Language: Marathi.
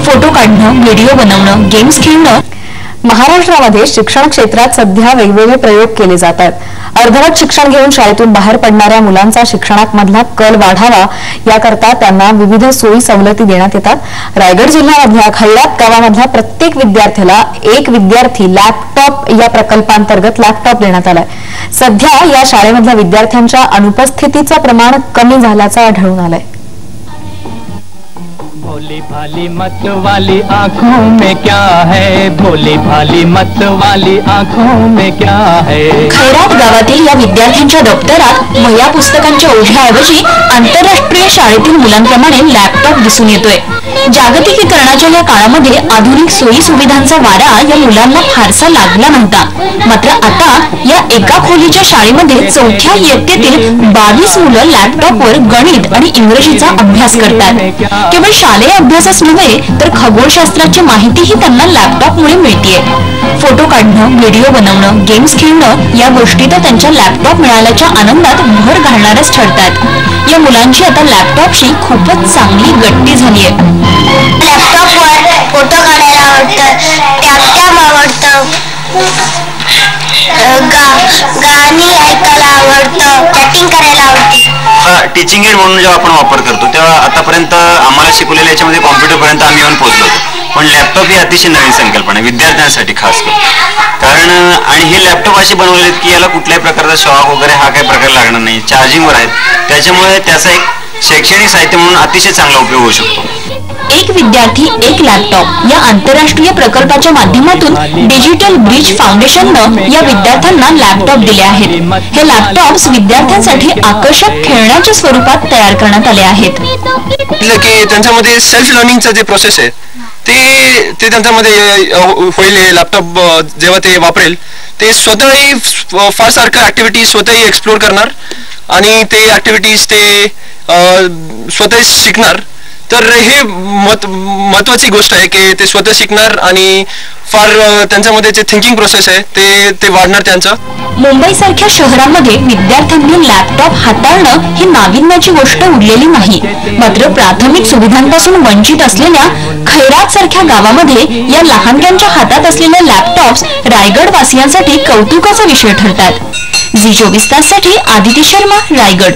फोटो काढणं, व्हिडिओ बनवणं, गेम्स खेळणं। महाराष्ट्रामध्ये शिक्षण क्षेत्रात सध्या वेगवेगळे प्रयोग केले जातात। अर्धवट शिक्षण घेऊन शाळेतून बाहेर पडणाऱ्या मुलांचा शिक्षणामधला कल वाढावा याकरता त्यांना विविध सोयी सवलती देण्यात येतात। रायगड जिल्ह्यामधल्या खैरात गावामधल्या प्रत्येक विद्यार्थ्याला एक विद्यार्थी लॅपटॉप या प्रकल्पांतर्गत लॅपटॉप देण्यात आलाय। सध्या या शाळेमधल्या विद्यार्थ्यांच्या अनुपस्थितीचं प्रमाण कमी झाल्याचं आढळून आलंय। भोली भाली मत वाली आंखों में क्या है, भोली भाली मत वाली आंखों में क्या है। खैरात गावातील या विद्यार्थ्यांच्या दप्तरात वह्या पुस्तकांच्या ओझ्याऐवजी आंतरराष्ट्रीय शाळेतील मुलांप्रमाणे लॅपटॉप दिसून येतोय। जागतिकीकरणाच्या या काळामध्ये आधुनिक सोयी सुविधांचा वारा या मुलांना फारसा लागला नव्हता। मात्र आता या एका खोलीच्या शाळेमध्ये चौथ्या इयत्तेतील 22 मुलं लॅपटॉपवर गणित आणि इंग्रजीचा अभ्यास करतात। केवळ शालेय अभ्यासच नव्हे तर खगोलशास्त्राची माहितीही त्यांना लॅपटॉपमुळे मिळतेय। फोटो काढणं, व्हिडिओ बनवणं, गेम्स खेळणं या गोष्टी तर त्यांच्या लॅपटॉप मिळाल्याच्या आनंदात भर घालणारच ठरतात। या मुलांची आता लॅपटॉपशी खूपच चांगली गट्टी झाली आहे। लॅपटॉपवर फोटो काढायला आवडतं, टॅब आवडतं, गाणी ऐकायला आवडतं, चॅटिंग करायला आवडतं। टीचिंग एड म्हणून जेव्हा आपण वापर करतो तेव्हा आतापर्यंत आम्हाला शिकवलेल्या याच्यामध्ये कॉम्प्युटरपर्यंत आम्ही येऊन पोहोचलो होतो, पण लॅपटॉप ही अतिशय नवीन संकल्पना आहे विद्यार्थ्यांसाठी खास करून। कारण आणि हे लॅपटॉप असे बनवलेत की याला कुठल्याही प्रकारचा शॉक वगैरे हा काही प्रकार लागणार नाही, चार्जिंगवर आहेत, त्याच्यामुळे त्याचा एक शैक्षणिक साहित्य म्हणून अतिशय चांगला उपयोग होऊ शकतो। एक विद्यार्थी एक लॅपटॉप या आंतरराष्ट्रीय प्रकल्पाच्या माध्यमातून डिजिटल ब्रिज फाउंडेशननं या विद्यार्थ्यांना लॅपटॉप दिले आहेत। हे लॅपटॉप्स विद्यार्थ्यांसाठी आकर्षक खेळण्याच्या स्वरूपात तयार करण्यात आले आहेत। की त्यांच्यामध्ये सेल्फ लर्निंगचं जे प्रोसेस आहे ते त्यांच्यामध्ये होईल। लॅपटॉप जेव्हा ते वापरेल ते स्वतःही फार सारखं ऍक्टिव्हिटीज स्वतःही एक्सप्लोर करणार आणि ते ऍक्टिव्हिटीज ते स्वतः शिकणार। तर हे महत्वाची गोष्ट आहे की ते स्वतः शिकणार आणि फार त्यांच्यामध्ये जे थिंकिंग प्रोसेस आहे ते वाढणार त्यांचं। मुंबईसारख्या शहरामध्ये विद्यार्थ्यांनी लॅपटॉप हाताळणं ही नाविन्याची गोष्ट उरलेली नाही। मात्र प्राथमिक सुविधांपासून वंचित असलेल्या खैरात सारख्या गावामध्ये या लहानग्यांच्या हातात असलेले लॅपटॉप्स रायगड वासियांसाठी कौतुकाचा विषय ठरतात। झी 24 ताससाठी आदिती शर्मा, रायगड।